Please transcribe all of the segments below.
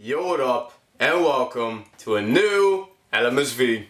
Yo, what up, and welcome to a new L.M.S.V.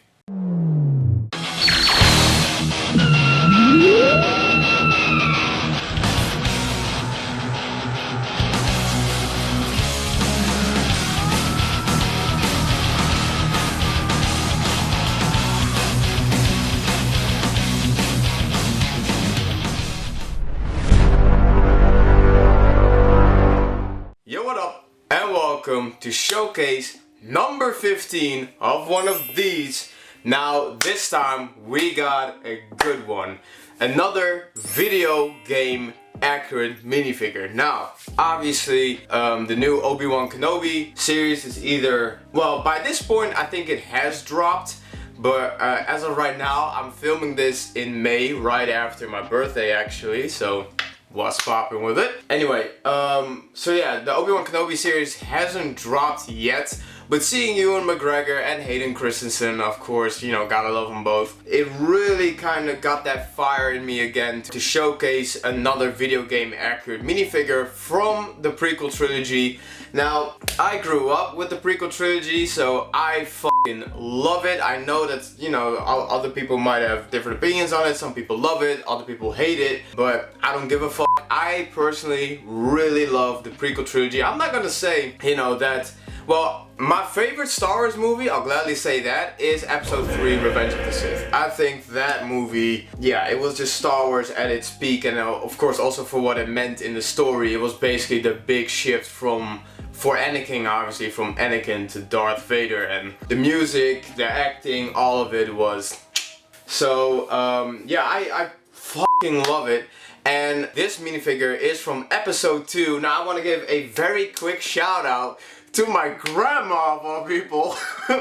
Yo, what up, and welcome to showcase number 15 of one of these. Now this time we got a good one, another video game accurate minifigure. Now obviously the new Obi-Wan Kenobi series is either, well, by this point I think it has dropped, but as of right now I'm filming this in May, right after my birthday actually, so what's popping with it? Anyway, so yeah, the Obi-Wan Kenobi series hasn't dropped yet, but seeing Ewan McGregor and Hayden Christensen, of course, you know, gotta love them both. It really kind of got that fire in me again to showcase another video game accurate minifigure from the prequel trilogy. Now, I grew up with the prequel trilogy, so I fucking love it. I know that, you know, other people might have different opinions on it. Some people love it, other people hate it, but I don't give a fuck. I personally really love the prequel trilogy. I'm not gonna say, you know, that, well, my favorite Star Wars movie, I'll gladly say that, is Episode 3, Revenge of the Sith. I think that movie, yeah, it was just Star Wars at its peak, and of course also for what it meant in the story. It was basically the big shift for Anakin, obviously, from Anakin to Darth Vader, and the music, the acting, all of it was so, yeah, I fucking love it. And this minifigure is from Episode 2. Now I want to give a very quick shout out to my grandma of all people,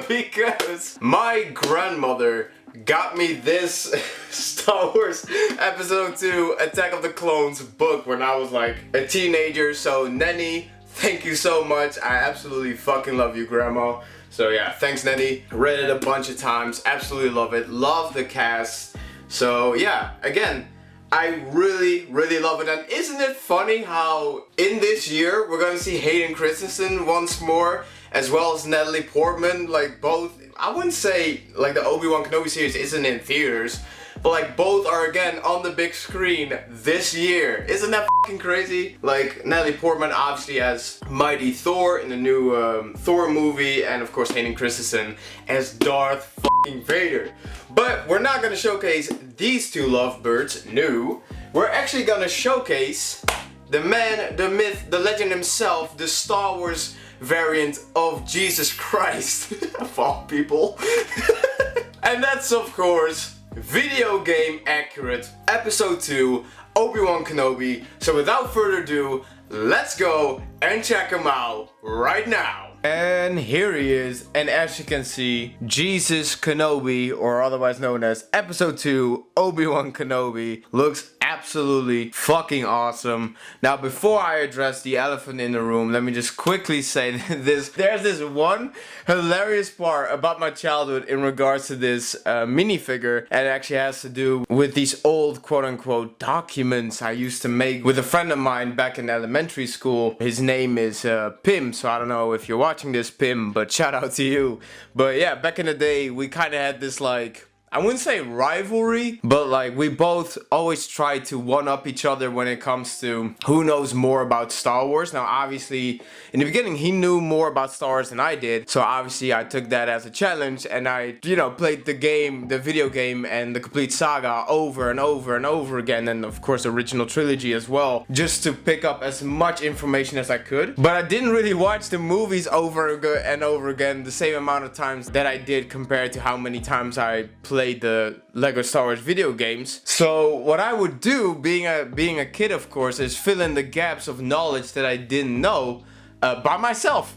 because my grandmother got me this Star Wars Episode 2 Attack of the Clones book when I was like a teenager. So Nenny, thank you so much. I absolutely fucking love you, Grandma. So yeah, thanks Nenny. Read it a bunch of times, absolutely love it. Love the cast. So yeah, again, I really love it. And isn't it funny how in this year we're gonna see Hayden Christensen once more, as well as Natalie Portman, like both, I wouldn't say like the Obi-Wan Kenobi series isn't in theaters, but like both are again on the big screen this year. Isn't that fucking crazy? Like Natalie Portman obviously as Mighty Thor in the new Thor movie, and of course Hayden Christensen as Darth fucking Vader. But we're not gonna showcase these two lovebirds, no. We're actually gonna showcase the man, the myth, the legend himself, the Star Wars variant of Jesus Christ, of all people. And that's of course video game accurate Episode 2 Obi-Wan Kenobi. So without further ado, let's go and check him out right now. And here he is, and as you can see, Jesus Kenobi, or otherwise known as Episode 2 Obi-Wan Kenobi, looks absolutely fucking awesome. Now before I address the elephant in the room, let me just quickly say this. There's this one hilarious part about my childhood in regards to this minifigure, and it actually has to do with these old quote-unquote documents I used to make with a friend of mine back in elementary school. His name is Pim, so I don't know if you're watching this, Pim, but shout out to you. But yeah, back in the day we kind of had this, like, I wouldn't say rivalry, but like we both always try to one-up each other when it comes to who knows more about Star Wars. Now obviously in the beginning he knew more about Star Wars than I did, so obviously I took that as a challenge, and I, you know, played the game, the video game and the complete saga over and over and over again, and of course the original trilogy as well, just to pick up as much information as I could. But I didn't really watch the movies over and over again the same amount of times that I did compared to how many times I played the Lego Star Wars video games. So what I would do, being a kid of course, is fill in the gaps of knowledge that I didn't know by myself.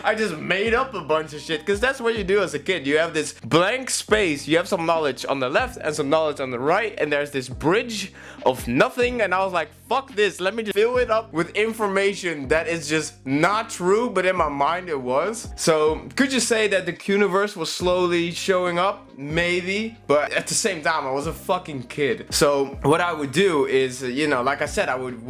I just made up a bunch of shit, because that's what you do as a kid. You have this blank space, you have some knowledge on the left and some knowledge on the right, and there's this bridge of nothing, and I was like, fuck this, let me just fill it up with information that is just not true, but in my mind it was. So could you say that the Qniverse was slowly showing up? Maybe, but at the same time I was a fucking kid. So what I would do is, you know, like I said, I would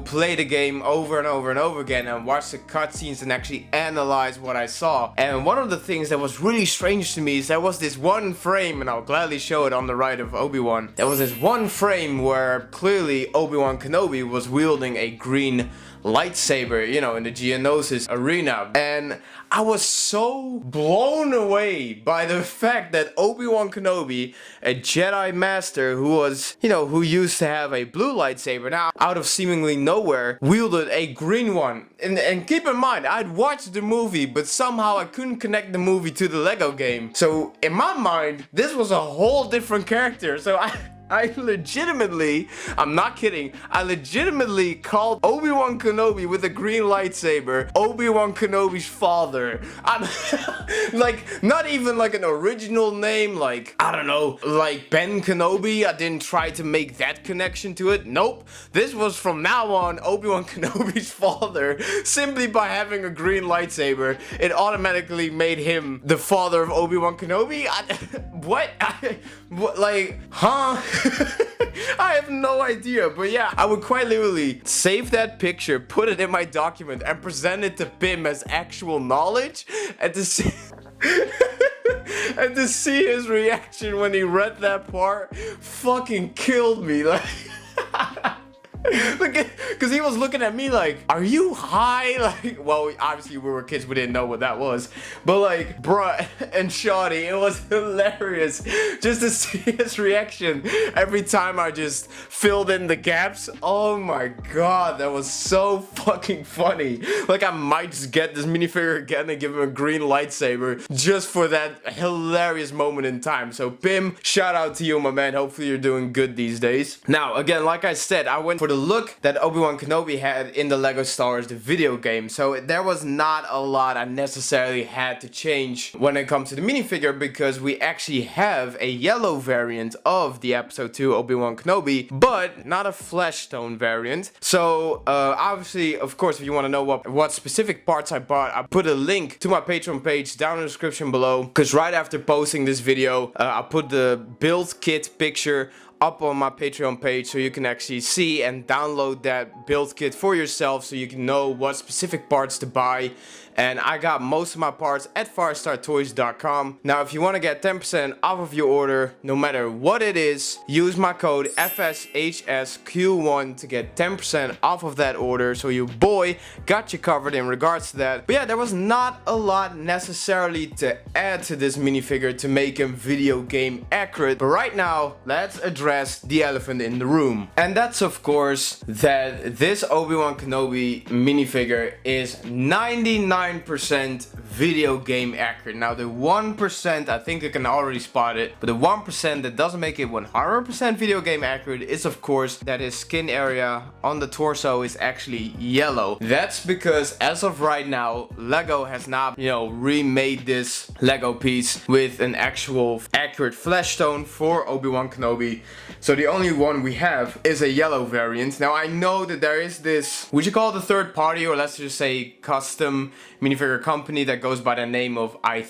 play the game over and over and over again and watch the cutscenes and actually analyze what I saw. And one of the things that was really strange to me is there was this one frame, and I'll gladly show it on the right of Obi-Wan. There was this one frame where clearly Obi-Wan Kenobi was wielding a green lightsaber, you know, in the Geonosis arena. And I was so blown away by the fact that Obi-Wan Kenobi, a Jedi Master who was, you know, who used to have a blue lightsaber, now out of seemingly nowhere, wielded a green one. And keep in mind, I'd watched the movie, but somehow I couldn't connect the movie to the Lego game. So in my mind, this was a whole different character. So I legitimately, I'm not kidding, I legitimately called Obi-Wan Kenobi with a green lightsaber Obi-Wan Kenobi's father. I'm like, not even like an original name, like, I don't know, like Ben Kenobi. I didn't try to make that connection to it. Nope. This was from now on Obi-Wan Kenobi's father. Simply by having a green lightsaber, it automatically made him the father of Obi-Wan Kenobi. What? What? Like, huh? I have no idea, but yeah, I would quite literally save that picture, put it in my document, and present it to Bim as actual knowledge, and to see and to see his reaction when he read that part fucking killed me. Like because he was looking at me like, are you high? Like, well, obviously we were kids, we didn't know what that was, but like, bruh and shawty, it was hilarious just to see his reaction every time I just filled in the gaps. Oh my god, that was so fucking funny. Like, I might just get this minifigure again and give him a green lightsaber just for that hilarious moment in time. So Bim, shout out to you, my man. Hopefully you're doing good these days. Now, again, like I said, I went for the look that Obi-Wan Kenobi had in the Lego Star Wars the video game, so there was not a lot I necessarily had to change when it comes to the minifigure, because we actually have a yellow variant of the episode 2 Obi-Wan Kenobi, but not a flesh tone variant. So obviously, of course, if you want to know what specific parts I bought, I put a link to my Patreon page down in the description below, because right after posting this video, I put the build kit picture up on my Patreon page, so you can actually see and download that build kit for yourself, so you can know what specific parts to buy. And I got most of my parts at firestartoys.com. Now, if you want to get 10% off of your order, no matter what it is, use my code FSHSQ1 to get 10% off of that order. So your boy got you covered in regards to that. But yeah, there was not a lot necessarily to add to this minifigure to make him video game accurate. But right now, let's address the elephant in the room. And that's, of course, that this Obi-Wan Kenobi minifigure is 99% video game accurate. Now the 1%, I think I can already spot it, but the 1% that doesn't make it 100% video game accurate is, of course, that his skin area on the torso is actually yellow. That's because as of right now, Lego has not, you know, remade this Lego piece with an actual accurate flesh tone for Obi-Wan Kenobi. So the only one we have is a yellow variant. Now I know that there is this, would you call it a third party, or let's just say custom minifigure company that goes by the name of, I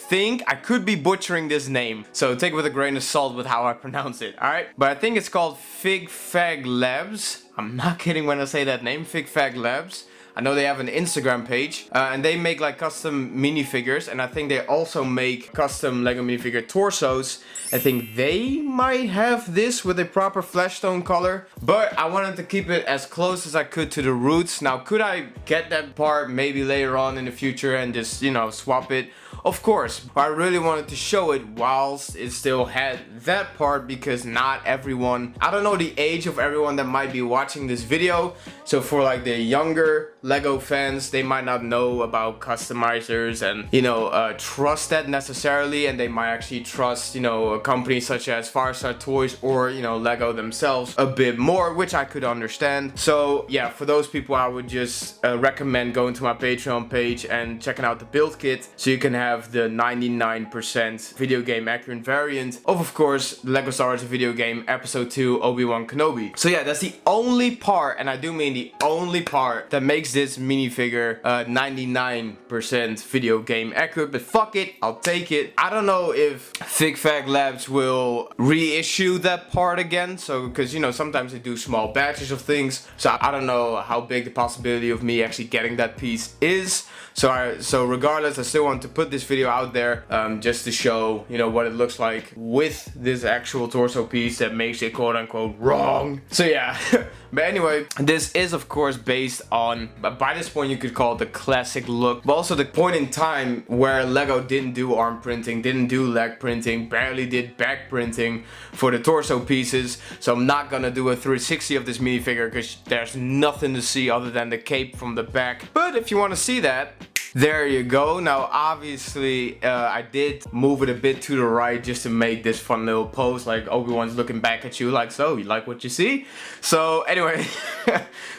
could be butchering this name, so take it with a grain of salt with how I pronounce it, alright? But I think it's called V.G.A Labs. I'm not kidding when I say that name, V.G.A Labs. I know they have an Instagram page, and they make like custom minifigures, and I think they also make custom Lego minifigure torsos. I think they might have this with a proper flesh tone color, but I wanted to keep it as close as I could to the roots. Now, could I get that part maybe later on in the future and just, you know, swap it? Of course, but I really wanted to show it whilst it still had that part, because not everyone, I don't know the age of everyone that might be watching this video. So for like the younger Lego fans, they might not know about customizers and, you know, trust that necessarily, and they might actually trust, you know, a company such as Firestar Toys or, you know, Lego themselves a bit more, which I could understand. So yeah, for those people, I would just recommend going to my Patreon page and checking out the build kit, so you can have have the 99% video game accurate variant of course, Lego Star Wars video game Episode 2 Obi-Wan Kenobi. So yeah, that's the only part, and I do mean the only part, that makes this minifigure 99% video game accurate, but fuck it, I'll take it. I don't know if V.G.A Labs will reissue that part again, so because you know sometimes they do small batches of things, so I don't know how big the possibility of me actually getting that piece is. So regardless, I still want to put this video out there just to show, you know, what it looks like with this actual torso piece that makes it quote unquote wrong. So yeah, but anyway, this is of course based on, by this point you could call it the classic look, but also the point in time where Lego didn't do arm printing, didn't do leg printing, barely did back printing for the torso pieces. So I'm not gonna do a 360 of this minifigure because there's nothing to see other than the cape from the back. But if you want to see that, there you go. Now obviously I did move it a bit to the right just to make this fun little pose, like Obi-Wan's looking back at you like, so you like what you see? So anyway,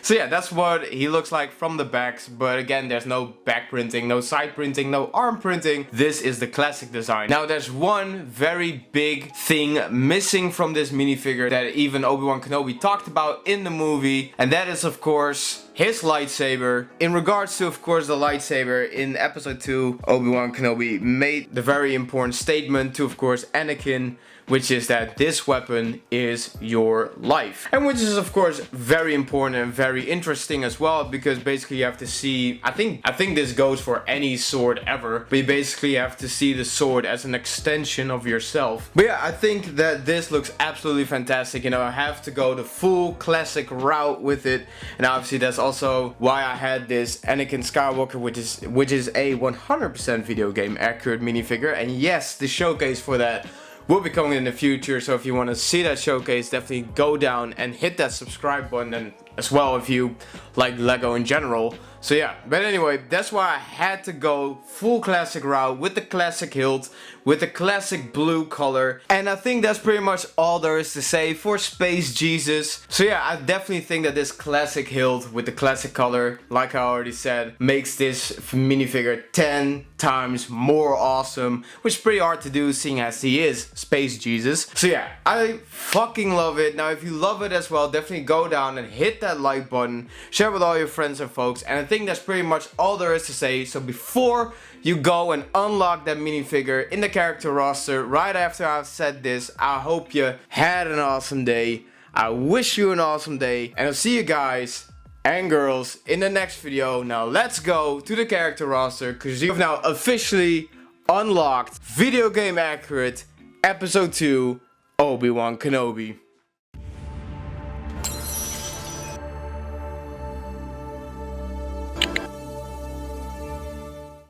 so yeah, that's what he looks like from the backs, but again, there's no back printing, no side printing, no arm printing. This is the classic design. Now there's one very big thing missing from this minifigure that even Obi-Wan Kenobi talked about in the movie, and that is of course his lightsaber. In regards to of course the lightsaber, in episode 2 Obi-Wan Kenobi made the very important statement to of course Anakin, which is that this weapon is your life. And which is of course very important and very interesting as well, because basically you have to see, I think this goes for any sword ever, but you basically have to see the sword as an extension of yourself. But yeah, I think that this looks absolutely fantastic. You know, I have to go the full classic route with it, and obviously that's also why I had this Anakin Skywalker, which is a 100% video game accurate minifigure. And yes, the showcase for that will be coming in the future, so if you want to see that showcase, definitely go down and hit that subscribe button, and as well if you like Lego in general. So yeah, but anyway, that's why I had to go full classic route with the classic hilt, with the classic blue color, and I think that's pretty much all there is to say for Space Jesus. So yeah, I definitely think that this classic hilt with the classic color, like I already said, makes this minifigure 10 times more awesome, which is pretty hard to do seeing as he is Space Jesus. So yeah, I fucking love it. Now if you love it as well, definitely go down and hit that like button, share with all your friends and folks, and I think that's pretty much all there is to say. So before you go and unlock that minifigure in the character roster, right after I've said this, I hope you had an awesome day. I wish you an awesome day, and I'll see you guys and girls in the next video. Now let's go to the character roster, because you've now officially unlocked video game accurate Episode 2 Obi-Wan Kenobi.